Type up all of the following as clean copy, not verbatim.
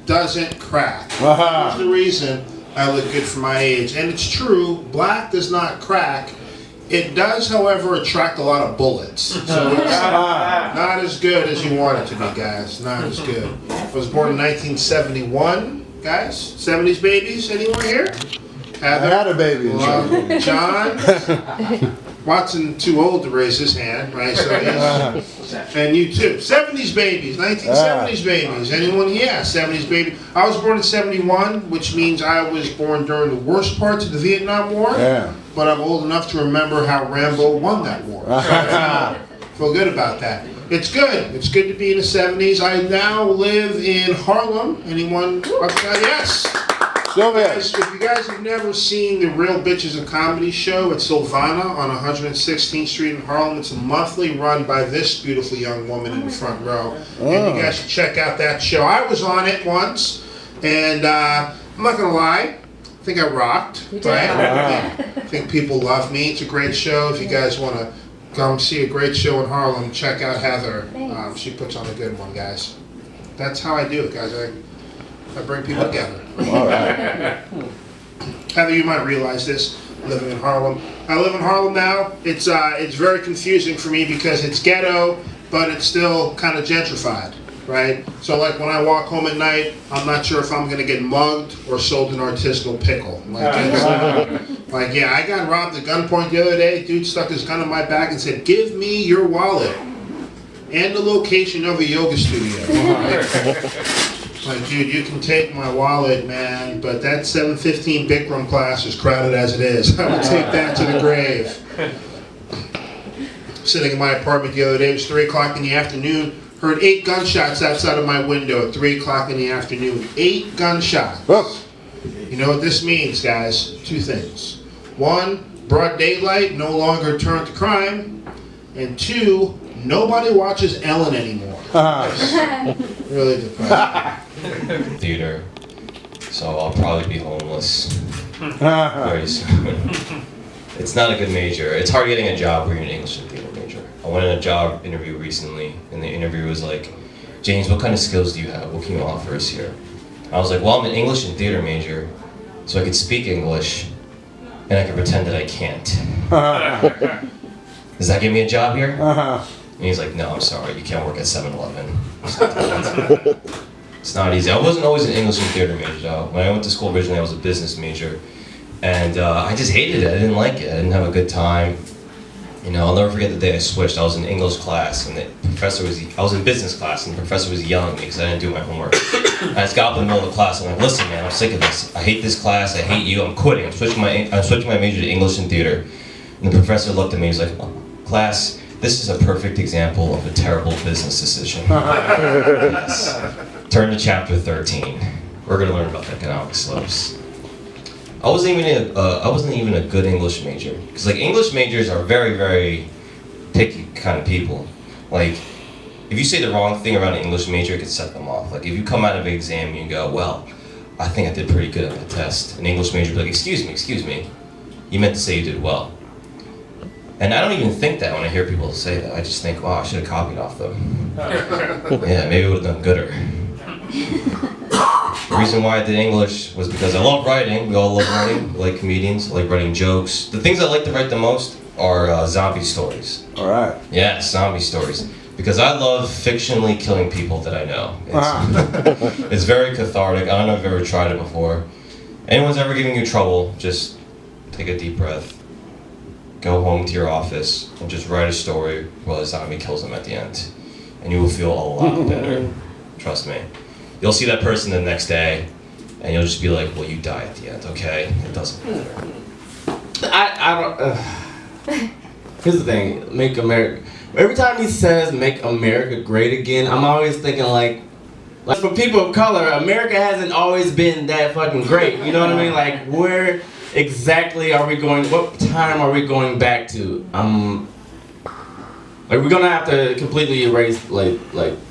doesn't crack. That's the reason I look good for my age. And it's true, black does not crack. It does, however, attract a lot of bullets. So it's not as good as you want it to be, guys. Not as good. I was born in 1971, guys. 70s babies, anyone here? Heather? I had a baby. John? Watson too old to raise his hand, right? So he's, and you too. 70s babies, 1970s babies. Anyone here? 70s baby. I was born in 71, which means I was born during the worst parts of the Vietnam War. Yeah. But I'm old enough to remember how Rambo won that war. Feel good about that. It's good. It's good to be in the 70s. I now live in Harlem. Anyone? Yes. Guys, if you guys have never seen the Real Bitches of Comedy show at Sylvana on 116th Street in Harlem, it's a monthly run by this beautiful young woman in the front row. And you guys should check out that show. I was on it once, and I'm not going to lie, I think I rocked. You did. Right? I think people love me. It's a great show. If you guys want to come see a great show in Harlem, check out Heather. She puts on a good one, guys. That's how I do it, guys. I bring people together. All right. Heather, you might realize this, living in Harlem. I live in Harlem now. It's very confusing for me because it's ghetto, but it's still kind of gentrified, right? So like when I walk home at night, I'm not sure if I'm gonna get mugged or sold an artisanal pickle. Like yeah, I got robbed at gunpoint the other day. Dude stuck his gun in my back and said, "Give me your wallet and the location of a yoga studio." Like, dude, you can take my wallet, man, but that 715 Bikram class is crowded as it is. I would take that to the grave. Sitting in my apartment the other day, it was 3 o'clock in the afternoon, heard 8 gunshots outside of my window at 3 o'clock in the afternoon. 8 gunshots. You know what this means, guys? 2 things. 1, broad daylight no longer turned to crime. And 2, nobody watches Ellen anymore. Really depressing. Theater, so I'll probably be homeless very soon. It's not a good major. It's hard getting a job where you're an English and theater major. I went in a job interview recently, and the interviewer was like, "James, what kind of skills do you have? What can you offer us here?" I was like, "Well, I'm an English and theater major, so I could speak English, and I can pretend that I can't." Does that give me a job here? And he's like, "No, I'm sorry, you can't work at 7-Eleven." It's not easy. I wasn't always an English and theater major though. When I went to school originally, I was a business major. And I just hated it. I didn't like it. I didn't have a good time. You know, I'll never forget the day I switched. I was in English class, and the professor was, I was in business class, and the professor was yelling at me because I didn't do my homework. I just got up in the middle of the class, and I'm like, "Listen, man, I'm sick of this. I hate this class. I hate you. I'm quitting. I'm switching my major to English and theater." And the professor looked at me. He's like, "Oh, class, this is a perfect example of a terrible business decision." Yes. Turn to chapter 13. We're going to learn about economic slopes. I wasn't even a good English major, because like English majors are very, very picky kind of people. Like, if you say the wrong thing around an English major, it could set them off. Like, if you come out of an exam and you go, "Well, I think I did pretty good on the test," an English major would be like, excuse me, you meant to say you did well." And I don't even think that when I hear people say that. I just think, wow, I should have copied off them. Yeah, maybe I would have done gooder. The reason why I did English was because I love writing. We all love writing. We like comedians. I like writing jokes. The things I like to write the most are zombie stories. All right. Yeah, zombie stories. Because I love fictionally killing people that I know. It's very cathartic. I don't know if you've ever tried it before. Anyone's ever giving you trouble, just take a deep breath. Go home to your office and just write a story while the zombie kills them at the end. And you will feel a lot better. Trust me. You'll see that person the next day, and you'll just be like, "Well, you die at the end, okay? It doesn't matter." I don't. Here's the thing: make America. Every time he says "make America great again," I'm always thinking like for people of color, America hasn't always been that fucking great. You know what I mean? Like, where exactly are we going? What time are we going back to? Like, we're gonna have to completely erase like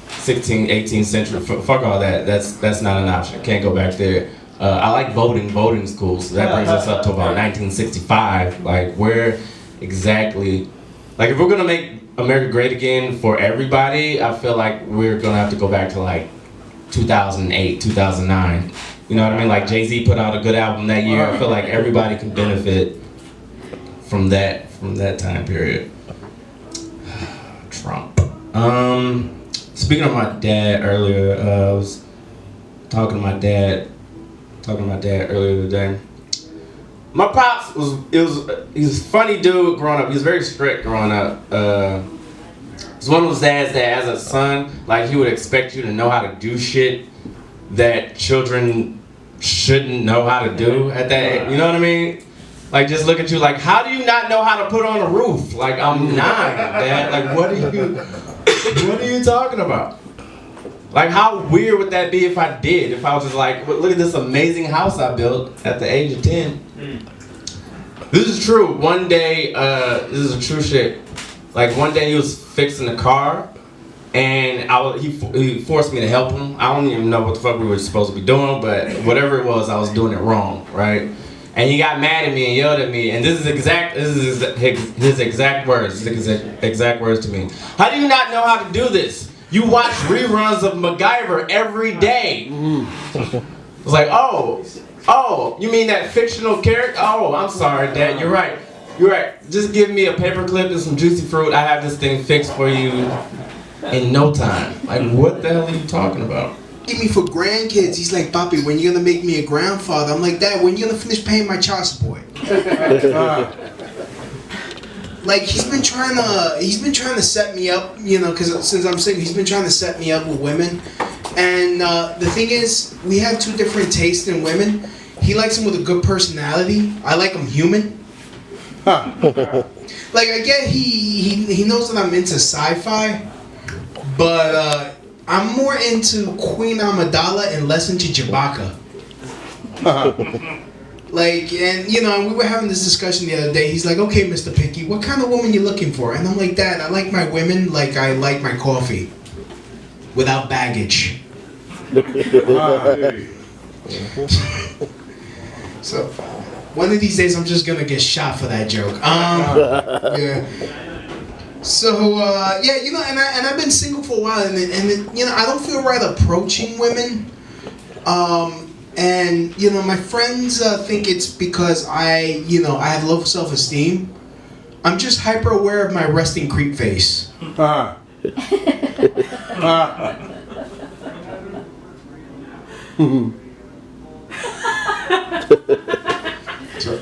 16th, 18th century. Fuck all that. That's not an option. Can't go back there. I like voting. Voting's cool. So that brings us up to about 1965. Like, where exactly? Like, if we're gonna make America great again for everybody, I feel like we're gonna have to go back to like 2008, 2009. You know what I mean? Like Jay-Z put out a good album that year. I feel like everybody can benefit from that time period. Trump. Speaking of my dad earlier, I was talking to my dad earlier today. My pops he was a funny dude growing up. He was very strict growing up. He's one of those dads that as a son, like he would expect you to know how to do shit that children shouldn't know how to do at that age. You know what I mean? Like just look at you like, how do you not know how to put on a roof? Like I'm 9, Dad. Like what are you talking about? Like how weird would that be if I did? If I was just like, look at this amazing house I built at the age of 10. This is true. One day, this is a true shit. Like one day he was fixing the car, and he forced me to help him. I don't even know what the fuck we were supposed to be doing, but whatever it was, I was doing it wrong, right? And he got mad at me and yelled at me, and this is his exact words. His exact words to me. How do you not know how to do this? You watch reruns of MacGyver every day. It's like, oh, you mean that fictional character? Oh, I'm sorry, Dad. You're right. You're right. Just give me a paperclip and some juicy fruit. I have this thing fixed for you in no time. Like, what the hell are you talking about? Give me for grandkids. He's like, Papi, when you gonna make me a grandfather? I'm like, Dad, when you gonna finish paying my child support? Like he's been trying to set me up, you know, because since I'm single, he's been trying to set me up with women. And the thing is, we have 2 different tastes in women. He likes them with a good personality. I like them human. Like I get he knows that I'm into sci-fi, but I'm more into Queen Amidala and less into Chewbacca. Like, and you know, we were having this discussion the other day. He's like, okay, Mr. Picky, what kind of woman you looking for? And I'm like, Dad, I like my women like I like my coffee, without baggage. So, one of these days I'm just gonna get shot for that joke. Yeah. So, yeah, you know, and I've been single for a while, and you know, I don't feel right approaching women. And you know, my friends think it's because I have low self-esteem. I'm just hyper aware of my resting creep face. So,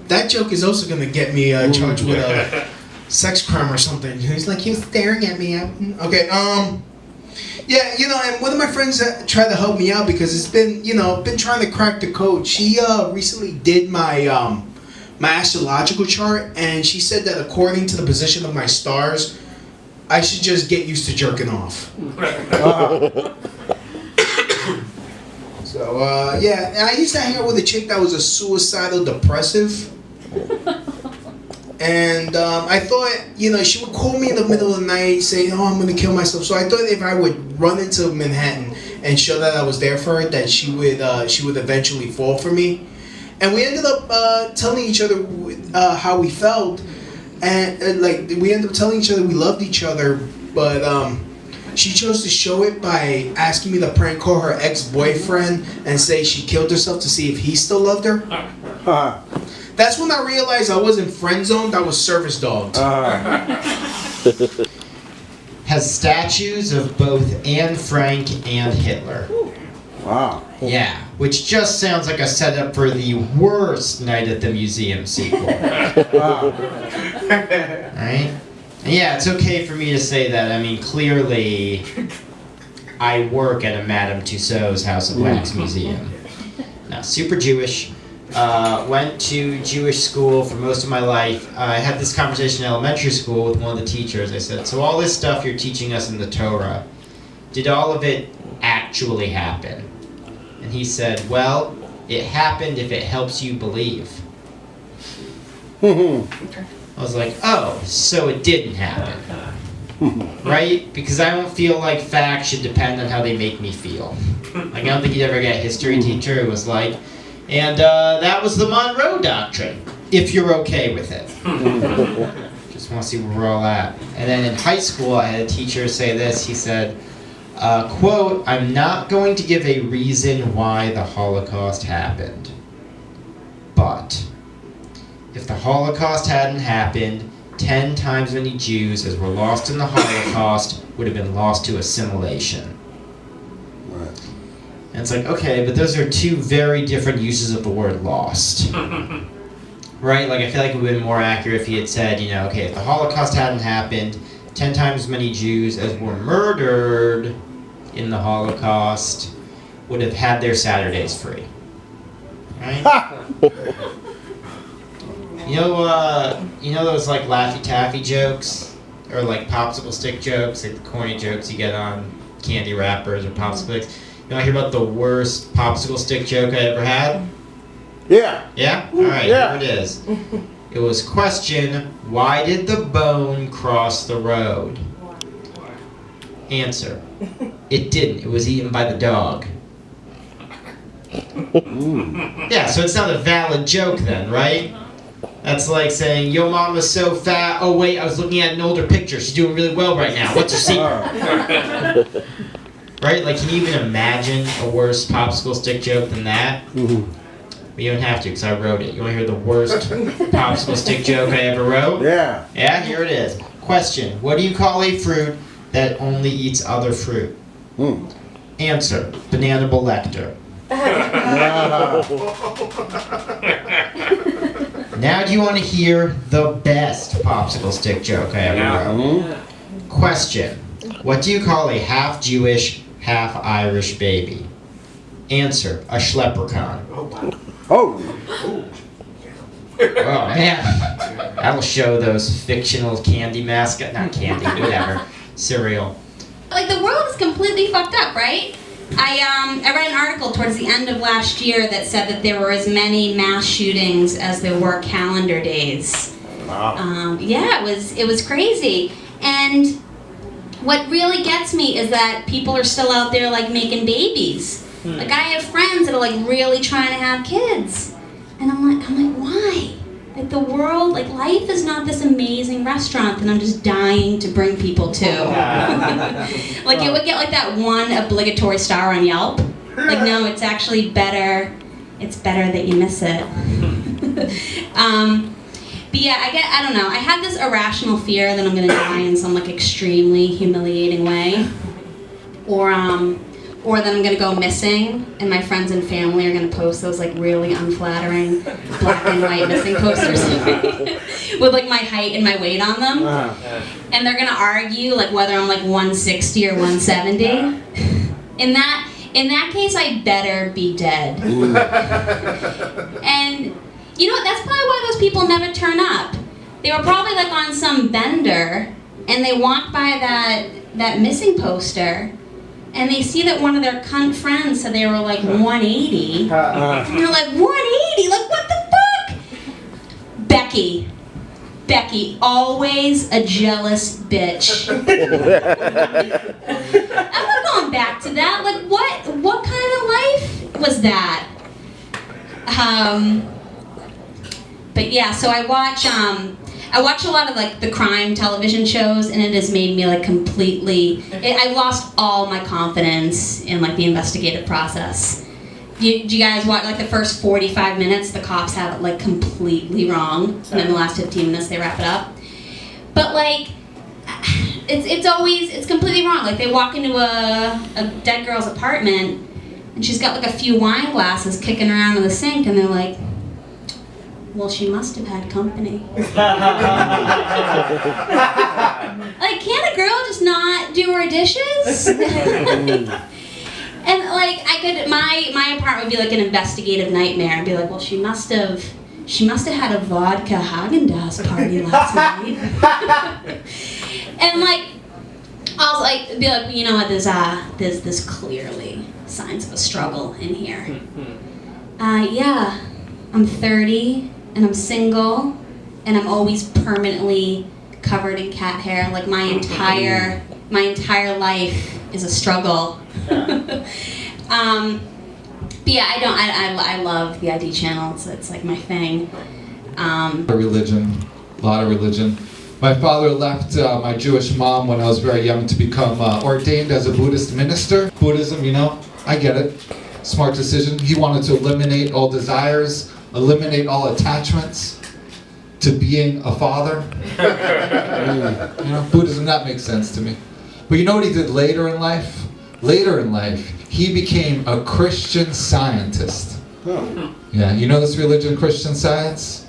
that joke is also gonna get me charged with a sex crime or something. He's like, he was staring at me. Okay, yeah, you know, and one of my friends tried to help me out because it's been, you know, been trying to crack the code. She recently did my my astrological chart, and she said that according to the position of my stars, I should just get used to jerking off. So, yeah, and I used to hang out with a chick that was a suicidal depressive. And I thought, you know, she would call me in the middle of the night saying, oh, I'm going to kill myself. So I thought if I would run into Manhattan and show that I was there for her, that she would eventually fall for me. And we ended up telling each other how we felt. And like, we ended up telling each other we loved each other. But she chose to show it by asking me to prank call her ex-boyfriend and say she killed herself to see if he still loved her. That's when I realized I wasn't friend zoned, I was service dogged. Has statues of both Anne Frank and Hitler. Wow. Yeah, which just sounds like a setup for the worst Night at the Museum sequel. Wow. Right? And yeah, it's okay for me to say that. I mean, clearly, I work at a Madame Tussauds House of Wax museum. Now, super Jewish. Went to Jewish school for most of my life. I had this conversation in elementary school with one of the teachers. I said, so all this stuff you're teaching us in the Torah, did all of it actually happen? And he said, well, it happened if it helps you believe. I was like, oh, so it didn't happen. Right? Because I don't feel like facts should depend on how they make me feel. Like, I don't think you'd ever get a history teacher who was like, and that was the Monroe Doctrine, if you're okay with it. Just want to see where we're all at. And then in high school, I had a teacher say this. He said, Quote, I'm not going to give a reason why the Holocaust happened. But if the Holocaust hadn't happened, 10 times as many Jews as were lost in the Holocaust would have been lost to assimilation. Right. And it's like, okay, but those are two very different uses of the word lost. Right? Like, I feel like it would have been more accurate if he had said, you know, okay, if the Holocaust hadn't happened, 10 times as many Jews as were murdered in the Holocaust would have had their Saturdays free. Right? You know those like Laffy Taffy jokes? Or like popsicle stick jokes, like the corny jokes you get on candy wrappers or popsicle sticks? You know, I hear about the worst popsicle stick joke I ever had? Yeah. Yeah? Alright, Yeah. here it is. It was question, why did the bone cross the road? Answer, it didn't. It was eaten by the dog. Yeah, so it's not a valid joke then, right? That's like saying, yo mama's so fat, oh wait, I was looking at an older picture, she's doing really well right now, what's her secret? Right, like can you even imagine a worse popsicle stick joke than that? But you don't have to, because I wrote it. You want to hear the worst popsicle stick joke I ever wrote? Yeah. Yeah, here it is. Question, what do you call a fruit that only eats other fruit? Answer, banana lecter. Now do you want to hear the best popsicle stick joke I ever wrote? Question, what do you call a half Jewish, half Irish baby? Answer, a schleppercon. Oh. Oh man, that'll show those fictional candy mascot, not candy, whatever, cereal. Like the world is completely fucked up, right? I read an article towards the end of last year that said that there were as many mass shootings as there were calendar days. Wow. Yeah, it was crazy. And what really gets me is that people are still out there like making babies. Like I have friends that are like really trying to have kids, and I'm like, why? Like the world, like life is not this amazing restaurant that I'm just dying to bring people to. Like it would get like that one obligatory star on Yelp. Like no, it's actually better. It's better that you miss it. But yeah, I don't know. I have this irrational fear that I'm gonna die in some like extremely humiliating way, or that I'm gonna go missing, and my friends and family are gonna post those like really unflattering black and white missing posters with like my height and my weight on them, and they're gonna argue like whether I'm like 160 or 170. In that case, I better be dead. And you know, that's probably why those people never turn up. They were probably like on some bender, and they walked by that missing poster, and they see that one of their cunt friends said they were like 180. And they're like, 180? Like, what the fuck? Becky, always a jealous bitch. I'm not going back to that. Like, what kind of life was that? But yeah, so I watch a lot of like the crime television shows, and it has made me like I lost all my confidence in like the investigative process. Do you guys watch like the first 45 minutes, the cops have it like completely wrong, and then the last 15 minutes they wrap it up. But like, it's completely wrong. Like they walk into a dead girl's apartment, and she's got like a few wine glasses kicking around in the sink, and they're like, well, she must have had company. Like, can a girl just not do her dishes? And like, my apartment would be like an investigative nightmare. I'd be like, well, she must have had a vodka Haagen-Dazs party last night. And like, I'll like be like, you know what? There's clearly signs of a struggle in here. Yeah, I'm 30. And I'm single, and I'm always permanently covered in cat hair. Like my entire life is a struggle. But yeah, I love the ID channel. It's like my thing. Religion, a lot of religion. My father left my Jewish mom when I was very young to become ordained as a Buddhist minister. Buddhism, you know, I get it. Smart decision. He wanted to eliminate all desires, eliminate all attachments to being a father. You know, Buddhism, that makes sense to me. But you know what he did later in life? Later in life, he became a Christian scientist. Oh. Yeah, you know this religion, Christian Science?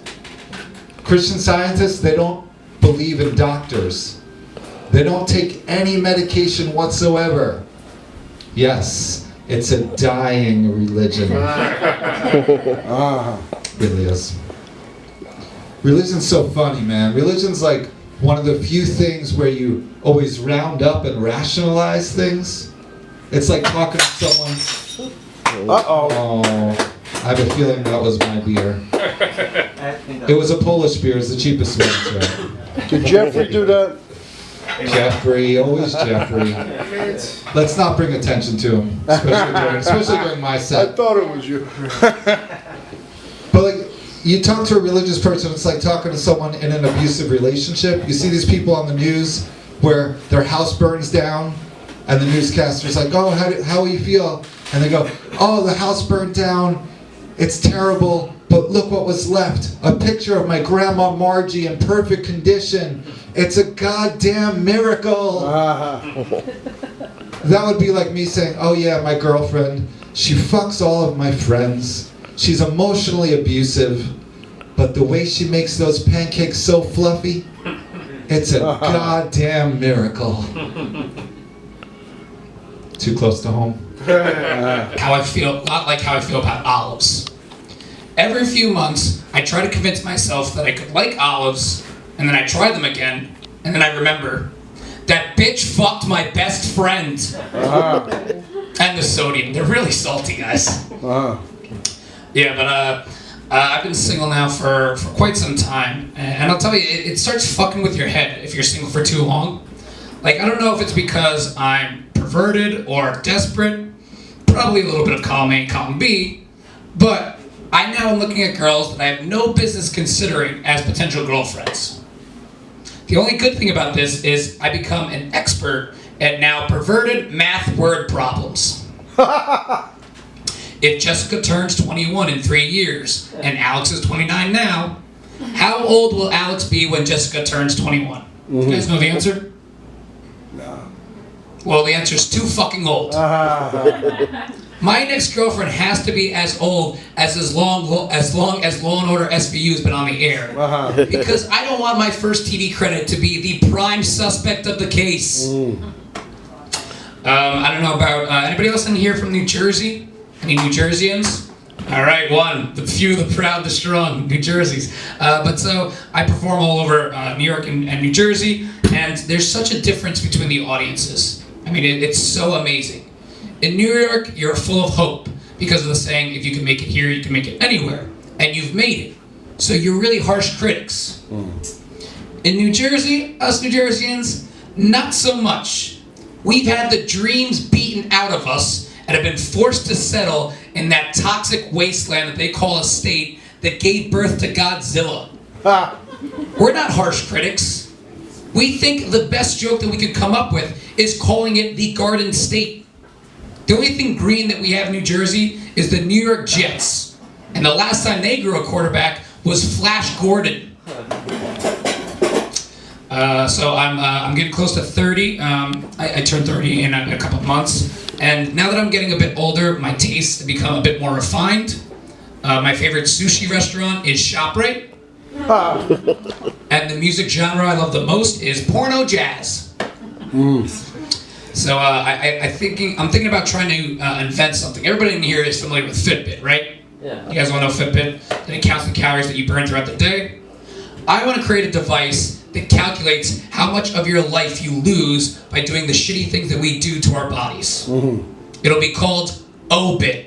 Christian scientists, they don't believe in doctors. They don't take any medication whatsoever. Yes, it's a dying religion. Really is. Religion's so funny, man. Religion's like one of the few things where you always round up and rationalize things. It's like talking to someone. Uh-oh. Oh, I have a feeling that was my beer. It was a Polish beer, it's the cheapest one, right? Did Jeffrey do that? Jeffrey, always Jeffrey. Let's not bring attention to him, especially during my I set. thought it was you. But like, you talk to a religious person, it's like talking to someone in an abusive relationship. You see these people on the news where their house burns down, and the newscaster's like, oh, how do you feel? And they go, oh, the house burned down, it's terrible, but look what was left. A picture of my grandma Margie in perfect condition. It's a goddamn miracle. That would be like me saying, oh yeah, my girlfriend, she fucks all of my friends. She's emotionally abusive, but the way she makes those pancakes so fluffy, it's a goddamn miracle. Too close to home. How I feel, not like how I feel about olives. Every few months, I try to convince myself that I could like olives, and then I try them again, and then I remember that bitch fucked my best friend. And the sodium, they're really salty, guys. Yeah, but I've been single now for quite some time, and I'll tell you, it starts fucking with your head if you're single for too long. Like, I don't know if it's because I'm perverted or desperate, probably a little bit of column A and column B, but I now am looking at girls that I have no business considering as potential girlfriends. The only good thing about this is I become an expert at now perverted math word problems. If Jessica turns 21 in 3 years, and Alex is 29 now, how old will Alex be when Jessica turns 21? You guys know the answer? No. Well, the answer is too fucking old. My next girlfriend has to be as old as long as Law and Order SVU has been on the air. Because I don't want my first TV credit to be the prime suspect of the case. I don't know about anybody else in here from New Jersey? Any New Jerseyans? All right, one. The few, the proud, the strong, New Jerseys. But so I perform all over New York and New Jersey, and there's such a difference between the audiences. I mean, it's so amazing. In New York, you're full of hope because of the saying, if you can make it here, you can make it anywhere. And you've made it. So you're really harsh critics. In New Jersey, us New Jerseyans, not so much. We've had the dreams beaten out of us and have been forced to settle in that toxic wasteland that they call a state that gave birth to Godzilla. We're not harsh critics. We think the best joke that we could come up with is calling it the Garden State. The only thing green that we have in New Jersey is the New York Jets. And the last time they grew a quarterback was Flash Gordon. So I'm getting close to 30. I turned 30 in a couple of months. And now that I'm getting a bit older, my tastes have become a bit more refined. My favorite sushi restaurant is ShopRite. And the music genre I love the most is porno jazz. So I'm thinking about trying to invent something. Everybody in here is familiar with Fitbit, right? Yeah. You guys all know Fitbit? Then it counts the calories that you burn throughout the day. I want to create a device that calculates how much of your life you lose by doing the shitty things that we do to our bodies. It'll be called OBIT.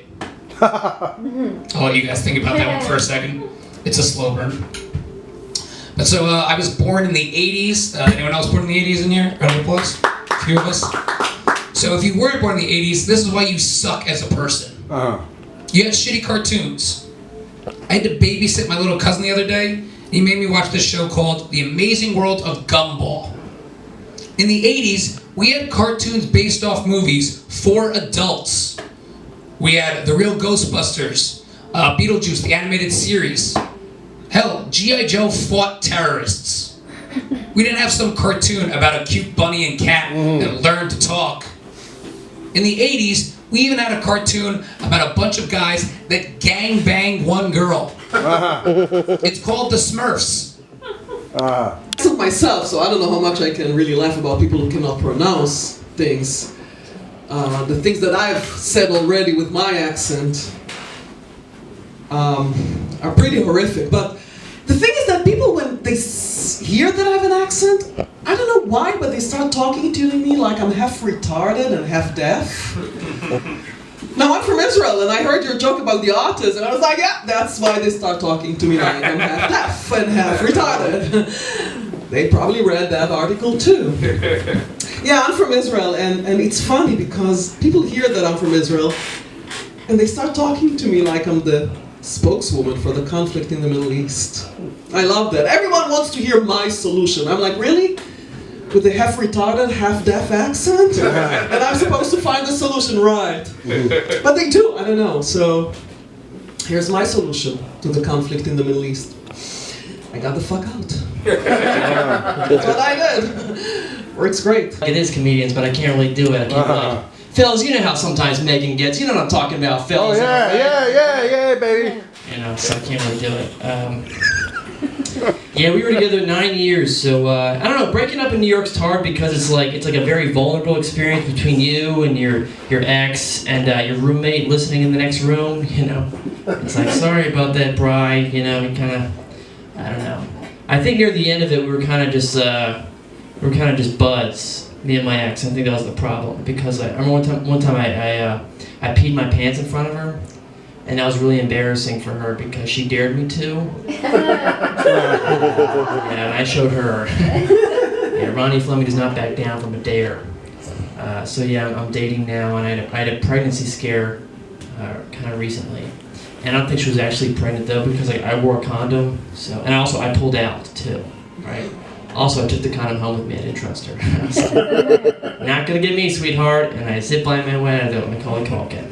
I'll let you guys think about that one for a second. It's a slow burn. But so I was born in the 80s. Anyone else born in the 80s in here? Round of applause. A few of us. So if you weren't born in the 80s, this is why you suck as a person. You had shitty cartoons. I had to babysit my little cousin the other day, He made me watch this show called The Amazing World of Gumball. In the 80s, we had cartoons based off movies for adults. We had The Real Ghostbusters, Beetlejuice, the animated series. Hell, G.I. Joe fought terrorists. We didn't have some cartoon about a cute bunny and cat that learned to talk. In the 80s, we even had a cartoon about a bunch of guys that gang banged one girl. It's called The Smurfs. Of myself, so I don't know how much I can really laugh about people who cannot pronounce things. The things that I've said already with my accent are pretty horrific. But the thing is that people, when they hear that I have an accent, I don't know why, but they start talking to me like I'm half retarded and half deaf. Now, I'm from Israel, and I heard your joke about the autism, and I was like, yeah, that's why they start talking to me like I'm half deaf and half retarded. They probably read that article too. Yeah, I'm from Israel, and it's funny because people hear that I'm from Israel, and they start talking to me like I'm the spokeswoman for the conflict in the Middle East. I love that. Everyone wants to hear my solution. I'm like, really? With the half-retarded, half-deaf accent? And I'm supposed to find the solution, right? But they do, I don't know. So, here's my solution to the conflict in the Middle East. I got the fuck out. That's what I did. Works great. It is comedians, but I can't really do it. I can't like, Phils, you know how sometimes Megan gets. You know what I'm talking about, Phils. Oh, yeah, baby. You know, so I can't really do it. Yeah, we were together 9 years, so I don't know. Breaking up in New York's hard because it's like a very vulnerable experience between you and your ex and your roommate listening in the next room. You know, it's like, sorry about that, bride. You know, kind of, I don't know. I think near the end of it, we were kind of just buds. Me and my ex. I think that was the problem because I remember one time I peed my pants in front of her. And that was really embarrassing for her because she dared me to. And I showed her. Yeah, Ronnie Fleming does not back down from a dare. So yeah, I'm dating now, and I had a pregnancy scare kind of recently. And I don't think she was actually pregnant though because I wore a condom. So and also I pulled out too, right? Also I took the condom home with me. I didn't trust her. So, not gonna get me, sweetheart. And I sit by my way. I don't Macaulay Culkin.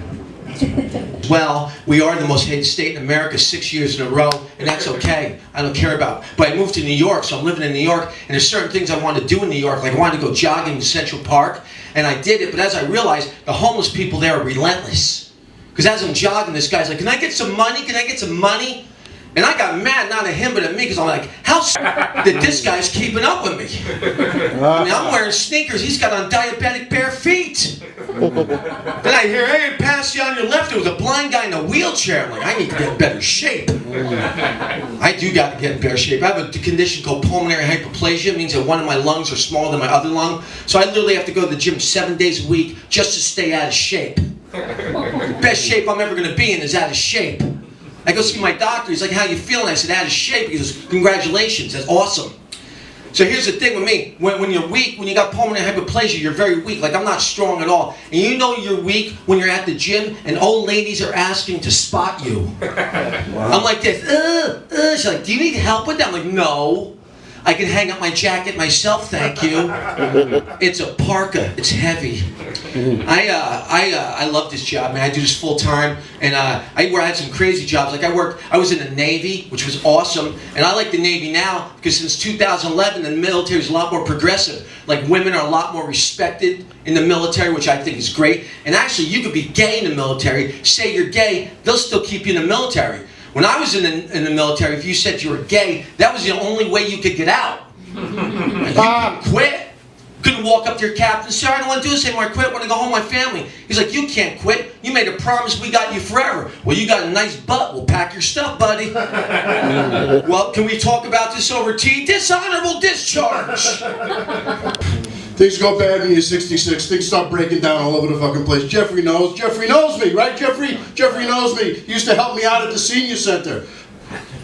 Well, we are the most hated state in America 6 years in a row, and that's okay. I don't care about it. But I moved to New York, so I'm living in New York, and there's certain things I wanted to do in New York, like I wanted to go jogging in Central Park, and I did it, but as I realized, the homeless people there are relentless. Because as I'm jogging, this guy's like, can I get some money? Can I get some money? And I got mad, not at him, but at me, because I'm like, how that this guy's keeping up with me? I mean, I'm wearing sneakers, he's got on diabetic bare feet. Then I hear, hey, pass you on your left, there was a blind guy in a wheelchair. I'm like, I need to get in better shape. I do got to get in better shape. I have a condition called pulmonary hyperplasia. It means that one of my lungs are smaller than my other lung. So I literally have to go to the gym 7 days a week just to stay out of shape. The best shape I'm ever going to be in is out of shape. I go see my doctor, he's like, how you feeling? I said, out of shape. He goes, congratulations, that's awesome. So here's the thing with me, when you're weak, when you got pulmonary hyperplasia, you're very weak. Like, I'm not strong at all. And you know you're weak when you're at the gym and old ladies are asking to spot you. Wow. I'm like this, she's like, do you need help with that? I'm like, no. I can hang up my jacket myself, thank you. It's a parka, it's heavy. I love this job, man. I do this full time, and I had some crazy jobs. Like I was in the Navy, which was awesome, and I like the Navy now because since 2011, the military is a lot more progressive. Like women are a lot more respected in the military, which I think is great. And actually, you could be gay in the military. Say you're gay, they'll still keep you in the military. When I was in the military, if you said you were gay, that was the only way you could get out. You couldn't quit. Couldn't walk up to your captain, sir, I don't want to do this anymore, I quit, I want to go home with my family. He's like, you can't quit. You made a promise, we got you forever. Well, you got a nice butt, we'll pack your stuff, buddy. Well, can we talk about this over tea? Dishonorable discharge. Things go bad when you're 66. Things start breaking down all over the fucking place. Jeffrey knows me, right, Jeffrey? Jeffrey knows me. He used to help me out at the senior center.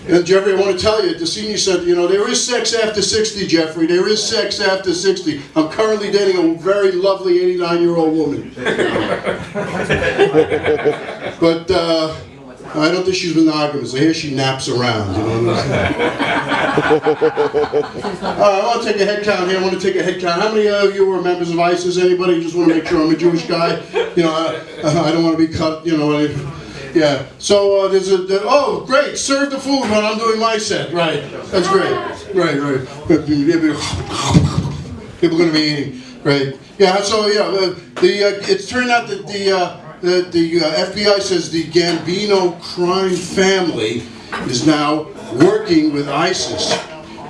And Jeffrey, I want to tell you, at the senior center, you know, there is sex after 60, Jeffrey. There is sex after 60. I'm currently dating a very lovely 89-year-old woman. But I don't think she's monogamous. I hear she naps around, you know what I'm saying? I want to take a head count here. I want to take a head count. How many of you are members of ISIS? Anybody? Just want to make sure I'm a Jewish guy. You know, I don't want to be cut, you know. Yeah. So there's a, oh, great. Serve the food when I'm doing my set. Right. That's great. Right. People are going to be eating. Right. Yeah. So yeah, it's turned out that the FBI says the Gambino crime family is now working with ISIS.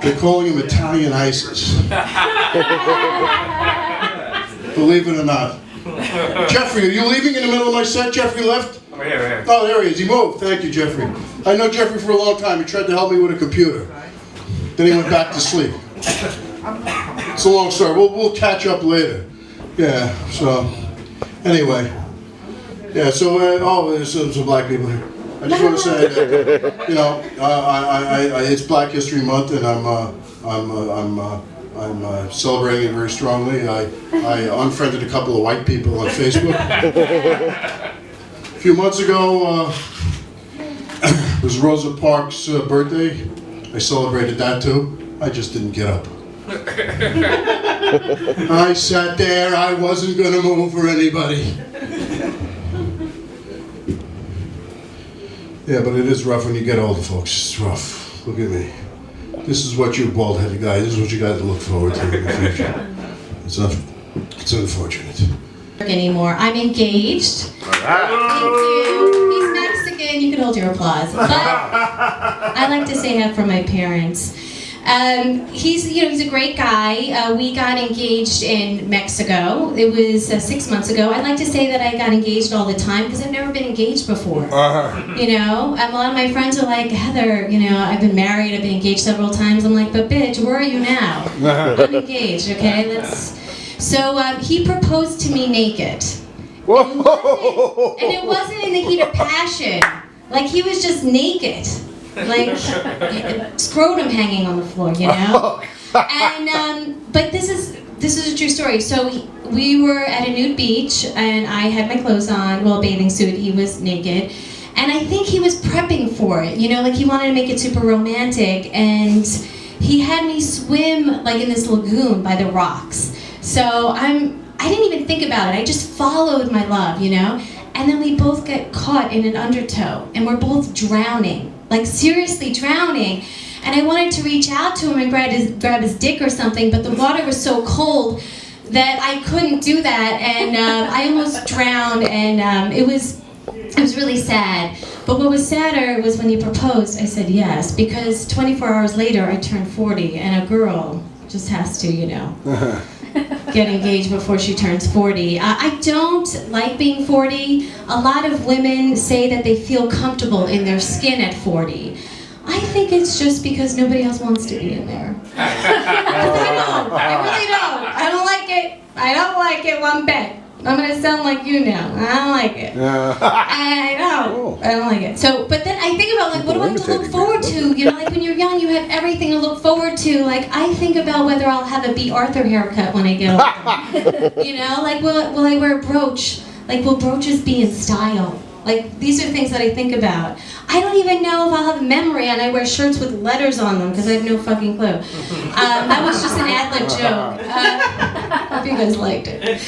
They're calling him Italian ISIS. Believe it or not. Jeffrey, are you leaving in the middle of my set? Jeffrey left? Right here. Oh, there he is. He moved. Thank you, Jeffrey. I know Jeffrey for a long time. He tried to help me with a computer. Then he went back to sleep. It's a long story. We'll catch up later. Yeah, so, anyway. Yeah, so, there's some black people here. I just want to say that, you know, it's Black History Month, and I'm celebrating it very strongly. I unfriended a couple of white people on Facebook. A few months ago, it was Rosa Parks' birthday. I celebrated that too. I just didn't get up. I sat there. I wasn't going to move for anybody. Yeah, but it is rough when you get older, folks. It's rough. Look at me. This is what you bald-headed guy, this is what you got to look forward to in the future. It's unfortunate. Anymore. I'm engaged. Thank you. He's Mexican. You can hold your applause. But I like to say that for my parents. He's a great guy. We got engaged in Mexico. It was 6 months ago. I'd like to say that I got engaged all the time because I've never been engaged before. You know, a lot of my friends are like, Heather, you know, I've been married, I've been engaged several times. I'm like, but bitch, where are you now? I'm engaged, okay? So he proposed to me naked. And it wasn't in the heat of passion. Like, he was just naked. Like, scrotum hanging on the floor, you know? And, but this is a true story. So we were at a nude beach, and I had my clothes on, well, a bathing suit, he was naked. And I think he was prepping for it, you know, like he wanted to make it super romantic, and he had me swim, like, in this lagoon by the rocks. So I didn't even think about it, I just followed my love, you know? And then we both get caught in an undertow, and we're both drowning. Like, seriously drowning. And I wanted to reach out to him and grab his dick or something, but the water was so cold that I couldn't do that, and I almost drowned, and it was really sad. But what was sadder was when he proposed, I said yes, because 24 hours later I turned 40, and a girl just has to, you know, get engaged before she turns 40. I don't like being 40. A lot of women say that they feel comfortable in their skin at 40. I think it's just because nobody else wants to be in there. I really don't. I don't like it. I don't like it one bit. I'm gonna sound like you now. I don't like it. I know. I don't like it. So, but then I think about, like, what do I have to look forward to? You know, like when you're young, you have everything to look forward to. Like, I think about whether I'll have a B. Arthur haircut when I get older. You know, like, will I wear a brooch? Like, will brooches be in style? Like, these are things that I think about. I don't even know if I'll have a memory, and I wear shirts with letters on them because I have no fucking clue. That was just an ad-lib joke. Hope you guys liked it.